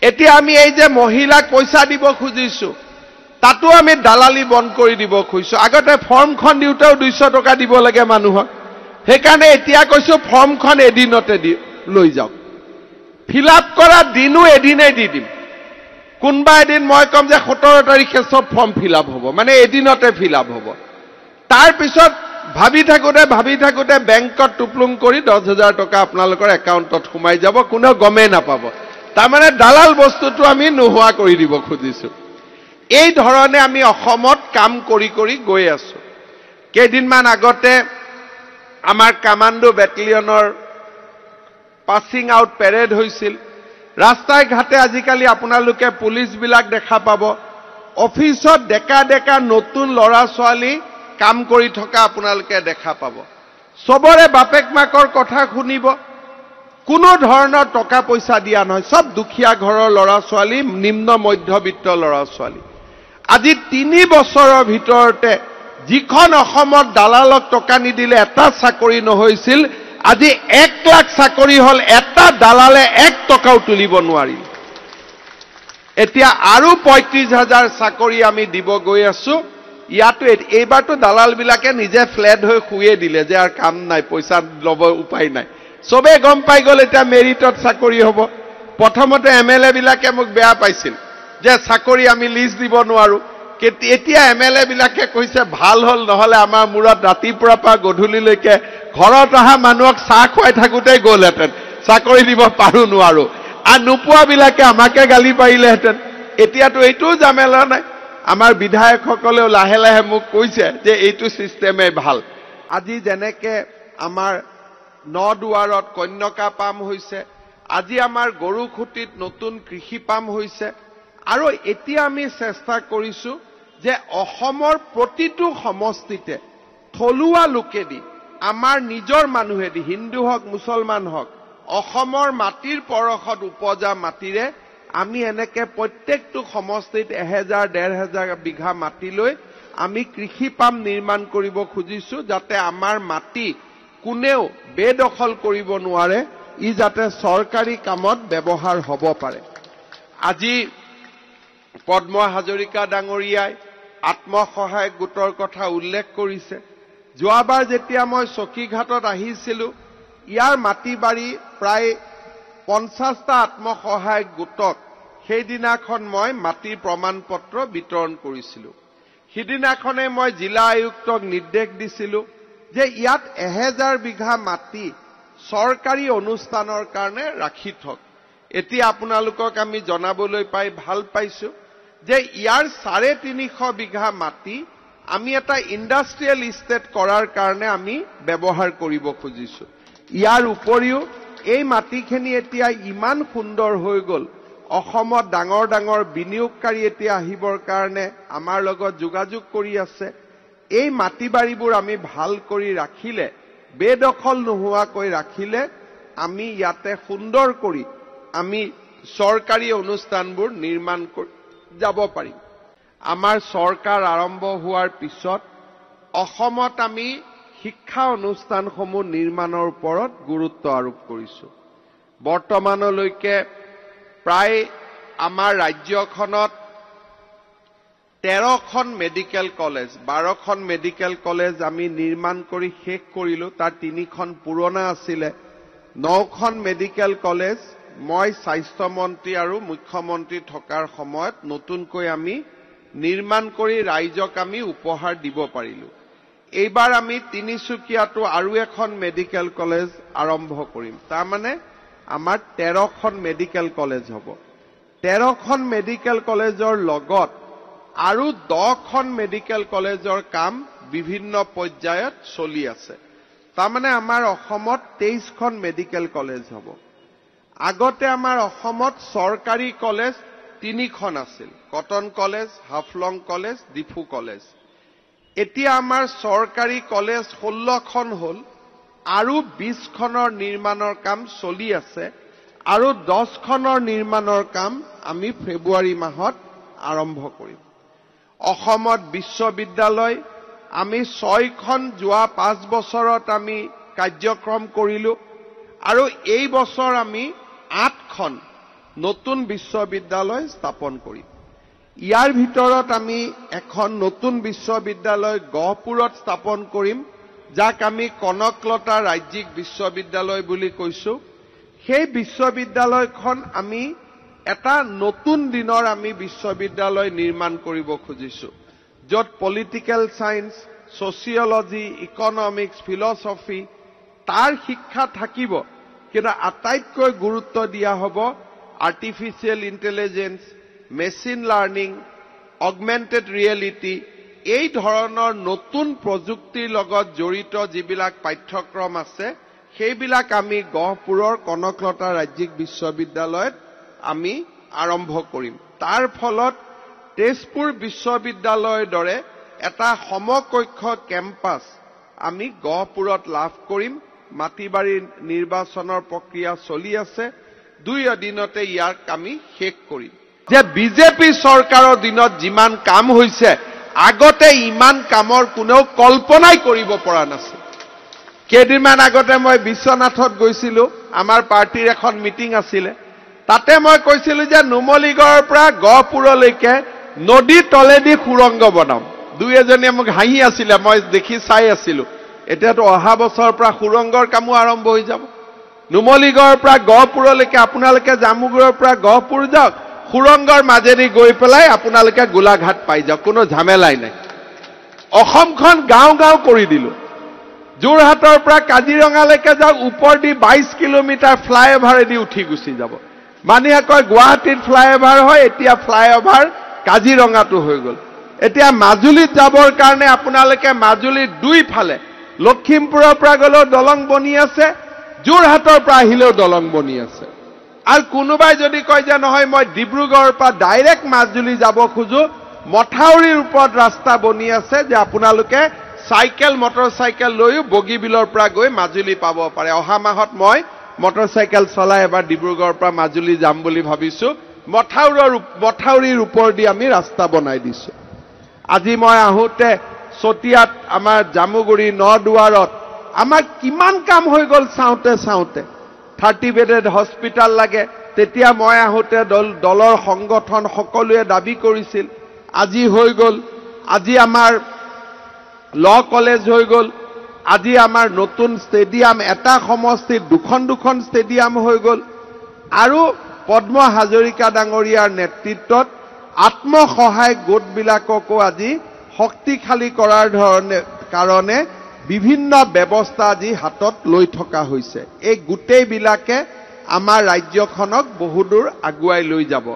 এতিয়া আমি এই যে মহিলাক পইচা দিব খুজিছো তাতো আমি দালালি বন্ধ কৰি দিব খুজিছো আগতে ফৰ্মখন দিওতেও 200 টকা দিব লাগে মানুহক সেইকাৰণে এতিয়া কৈছো ফৰ্মখন এদিনতে লৈ যাওক ফিলআপ কৰা দিনো এদিনেই দি দিম কোনবা এদিন মই কম যে 17 তাৰিখে সব ফৰ্ম ফিলআপ হ'ব মানে এদিনতে ফিলআপ হ'ব তাৰ পিছত ভাবি থাকোতে বেংকত টুপলুং কৰি 10,000 টকা আপোনালোকৰ একাউণ্টত সোমাই যাব কোনো গমে নাপাব তাৰ মানে দালাল বস্তুটো আমি নোহোৱা কৰি দিব খুজিছো এই ধৰণে আমি অসমত কাম কৰি গৈ আছো কেইদিনমান আগতে আমাৰ কমান্ডো বেটেলিয়নৰ পাছিং আউট পেৰেড হৈছিল ৰাস্তাই ঘাটে আজিকালি আপোনালোকে পুলিশ বিলাক দেখা পাব অফিসত ডেকা নতুন লৰা ছোৱালী কাম কৰি থকা আপোনালোকে দেখা পাব সবৰে বাপেক মাকৰ কথা শুনিব কোনো ধৰণৰ টকা পইচা দিয়া নহয় সব দুখীয়া ঘৰৰ লৰা ছোৱালী নিম্ন মধ্যবিত্ত লৰা ছোৱালী আজি 3 বছৰৰ ভিতৰতে যিখন অসমত দালালক টকা নিদিলে এটা চাকৰি নহৈছিল আজি 1 লাখ চাকৰি হল এটা দালালে 1 টকাও তুলিব নোৱাৰিল এতিয়া আৰু 35,000 চাকৰি আমি দিব গৈ আছো ইয়াতো এইবাৰটো দালাল বিলাকে নিজে ফ্লেট হৈ খুয়ে দিলে যে আর কাম নাই পইচা লব উপায় নাই সবে গম পাই গল এটা মেৰিটত চাকৰি হ'ব প্ৰথমতে এমএলএ বিলাকে মোক বেয়া পাইছিল যে চাকৰি আমি লিষ্ট দিব নোৱাৰো এতিয়া এমএলএ বিলাকে কৈছে ভাল হল নহলে আমাৰ মুৰত ৰাতিপুৱাৰ পৰা গধূলিলৈকে ঘৰত অহা মানুহক চাহ খুৱাই থাকোতেই গ'লহেঁতেন চাকৰি দিব পাৰো নোৱাৰো আৰু নোপোৱা বিলাকে আমাকে গালি পাৰিলেহেঁতেন এতিয়াতো এইটোও জামেলা নাই আমাৰ বিধায়কসকলেও লাহে লাহে মোক কৈছে যে এইটো সিস্টেমে ভাল আজি যেনেকে আমাৰ নদুৱাৰত কন্যকা পাম হৈছে আজি আমাৰ গৰুখুটিত নতুন কৃষি পাম হৈছে আৰু এতিয়া আমি চেষ্টা কৰিছো যে অসমৰ প্ৰতিটো সমষ্টিতে থলুৱা লোকেদি আমাৰ নিজৰ মানুহেদি হিন্দু হক মুছলমান হক অসমৰ মাটিৰ পৰখত উপজা মাটিৰে আমি এনেকে প্ৰত্যেকটো সমষ্টিত 1,000-1,500 বিঘা মাটি লৈ আমি কৃষি পাম নিৰ্মাণ কৰিব খুজিছো যাতে আমাৰ মাটি কোনেও বেদখল কৰিব নোৱাৰে ই যাতে চৰকাৰী কামত ব্যৱহাৰ হ'ব পাৰে আজি পদ্ম হাজৰিকা ডাঙৰীয়াই আত্মসহায়ক গোটৰ কথা উল্লেখ কৰিছে যোৱাবাৰ যেতিয়া মই চকীঘাটত আহিছিলো ইয়াৰ মাটি বাৰী প্ৰায় 50টা আত্মসহায়ক গোটক সেইদিনাখন মই মাটিৰ প্ৰমাণপত্ৰ বিতৰণ কৰিছিলো সিদিনাখনে মই জিলা আয়ুক্তক নিৰ্দেশ দিছিলো যে ইয়াত 1,000 বিঘা মাটি চৰকাৰী অনুষ্ঠানৰ কাৰণে ৰাখি থক এতিয়া আপোনালোকক আমি জনাবলৈ পাই ভাল পাইছো যে ইয়াৰ 350 বিঘা মাটি আমি এটা ইণ্ডাষ্ট্ৰিয়েল ইষ্টেট কৰাৰ কাৰণে আমি ব্যৱহাৰ কৰিব খুজিছো ইয়াৰ উপৰিও এই মাটিখিনি এতিয়া ইমান সুন্দৰ হৈ গল অসমত ডাঙৰ বিনিয়োগকাৰী এতিয়া আহিবৰ কাৰণে আমাৰ লগত যোগাযোগ কৰি আছে এই মাটি বাৰীবোৰ আমি ভাল কৰি ৰাখিলে বেদখল নোহোৱাকৈ ৰাখিলে আমি ইয়াতে সুন্দৰ কৰি আমি চৰকাৰী অনুষ্ঠানবোৰ নিৰ্মাণ কৰি যাব পাৰিম আমাৰ চৰকাৰ আৰম্ভ হোৱাৰ পিছত অসমত আমি শিক্ষা অনুষ্ঠানসমূহ নিৰ্মাণৰ ওপৰত গুৰুত্ব আৰোপ কৰিছো বৰ্তমানলৈকে প্ৰায় আমাৰ ৰাজ্যখনত 13খন মেডিকেল কলেজ 12খন মেডিকেল কলেজ আমি নিৰ্মাণ কৰি শেষ কৰিলো তাৰ 3খন পুৰণা আছিল 9খন মেডিকেল কলেজ মই স্বাস্থ্য মন্ত্ৰী আৰু মুখ্যমন্ত্ৰী থকাৰ সময়ত নতুনকৈ আমি নিৰ্মাণ কৰি ৰাইজক আমি উপহাৰ দিব পাৰিলো এইবাৰ আমি তিনিচুকীয়াটো আৰু এখন মেডিকেল কলেজ আৰম্ভ কৰিম তাৰ মানে আমাৰ 13খন মেডিকেল কলেজ হ'ব 13খন মেডিকেল কলেজৰ লগত আৰু 10খন মেডিকেল কলেজৰ কাম বিভিন্ন পৰ্যায়ত চলি আছে তাৰ মানে আমাৰ অসমত 23খন মেডিকেল কলেজ হ'ব আগতে আমাৰ অসমত চৰকাৰী কলেজ 3খন আছিল cotton college Haflong college Diphu college এতিয়া আমাৰ চৰকাৰী কলেজ 16খন হল আৰু 20খনৰ নিৰ্মাণৰ কাম চলি আছে আৰু 10খনৰ নিৰ্মাণৰ কাম আমি ফেব্ৰুৱাৰী মাহত আৰম্ভ কৰিম অসমত বিশ্ববিদ্যালয় আমি 6খন যোৱা 5 বছৰত আমি কাৰ্যক্ৰম কৰিলো আৰু এই বছৰ আমি 8খন নতুন বিশ্ববিদ্যালয় স্থাপন কৰিম। ইয়াৰ ভিতৰত আমি এখন নতুন বিশ্ববিদ্যালয় গহপুৰত স্থাপন কৰিম, যাক আমি কনকলতা ৰাজ্যিক বিশ্ববিদ্যালয় বুলি কৈছো। সেই বিশ্ববিদ্যালয়খন আমি এটা নতুন দিনৰ আমি বিশ্ববিদ্যালয় নিৰ্মাণ কৰিব খুজিছো, য'ত পলিটিকেল সায়েন্স, সোচিওলজি, ইকনমিক্স, ফিলসফি তাৰ শিক্ষা থাকিব, কিন্তু আটাইতকৈ গুৰুত্ব দিয়া হ'ব artificial intelligence, machine learning, augmented reality, এই ধৰণৰ নতুন প্ৰযুক্তিৰ লগত জড়িত যিবিলাক পাঠ্যক্ৰম আছে সেইবিলাক আমি গহপুৰৰ কনকলতা ৰাজ্যিক বিশ্ববিদ্যালয়ত আমি আৰম্ভ কৰিম। তাৰ ফলত তেজপুৰ বিশ্ববিদ্যালয়ৰ দৰে এটা সমকক্ষ কেম্পাছ আমি গহপুৰত লাভ কৰিম। মাটিবাৰী নিৰ্বাচনৰ প্ৰক্ৰিয়া চলি আছে, 2 দিনতে ইয়াক আমি শেষ কৰিম। যে বিজেপি চৰকাৰৰ দিনত যিমান কাম হৈছে, আগতে ইমান কামৰ কোনেও কল্পনাই কৰিব পৰা নাছিল। কেইদিনমান আগতে মই বিশ্বনাথত গৈছিলো, আমাৰ পাৰ্টিৰ এখন মিটিং আছিলে। তাতে মই কৈছিলো যে নুমলীগড়ৰ পৰা গহপুৰলৈকে নদী তলেদি সুৰংগ বনাম। 2-এজনীয়ে মোক হাঁহি আছিলে, মই দেখি চাই আছিলো। এতিয়াতো অহা বছৰৰ পৰা সুৰংগৰ কামো আৰম্ভ হৈ যাব। নুমলীগড়ৰ পৰা গহপুৰলৈকে, আপোনালোকে জামুগুৰিৰ পৰা গহপুৰ যাওক, সুৰংগৰ মাজেদি গৈ পেলাই আপোনালোকে গোলাঘাট পাই যাওক, কোনো ঝামেলাই নাই। অসমখন গাঁও গাঁও কৰি দিলো। যোৰহাটৰ পৰা কাজিৰঙালৈকে যাওক, ওপৰ দি 22 কিলোমিটাৰ ফ্লাইঅভাৰেদি উঠি গুচি যাব। মানুহে কয় গুৱাহাটীত ফ্লাইঅভাৰ হয়, এতিয়া ফ্লাইঅভাৰ কাজিৰঙাটো হৈ গ'ল। এতিয়া মাজুলীত যাবৰ কাৰণে আপোনালোকে মাজুলীৰ 2 ফালে, লখিমপুৰৰ পৰা গ'লেও দলং বনি আছে, যোৰহাটৰ পৰা আহিলেও দলং বনি আছে। আৰু কোনোবাই যদি কয় যে নহয় মই ডিব্ৰুগড়ৰ পৰা ডাইৰেক্ট মাজুলী যাব খোজো, মথাউৰিৰ ওপৰত ৰাস্তা বনি আছে, যে আপোনালোকে চাইকেল মটৰচাইকেল লৈও বগীবিলৰ পৰা গৈ মাজুলী পাব পাৰে। অহা মাহত মই মটৰচাইকেল চলাই এবাৰ ডিব্ৰুগড়ৰ পৰা মাজুলী যাম বুলি ভাবিছো। মথাউৰিৰ ওপৰেদি আমি ৰাস্তা বনাই দিছো। আজি মই আহোঁতে চতিয়াত, আমাৰ জামুগুৰি, নদুৱাৰত আমাৰ কিমান কাম হৈ গ'ল চাওঁতে চাওঁতে। 30 বেডেড হস্পিটাল লাগে, তেতিয়া মই আহোঁতে দলৰ সংগঠন সকলোৱে দাবী কৰিছিল, আজি হৈ গ'ল। আজি আমাৰ ল কলেজ হৈ গ'ল। আজি আমাৰ নতুন ষ্টেডিয়াম, এটা সমষ্টিত 2খন ষ্টেডিয়াম হৈ গ'ল। আৰু পদ্ম হাজৰিকা ডাঙৰীয়াৰ নেতৃত্বত আত্মসহায়ক গোটবিলাককো আজি শক্তিশালী কৰাৰ কাৰণে বিভিন্ন ব্যৱস্থা আজি হাতত লৈ থকা হৈছে। এই গোটেইবিলাকে আমাৰ ৰাজ্যখনক বহুদূৰ আগুৱাই লৈ যাব।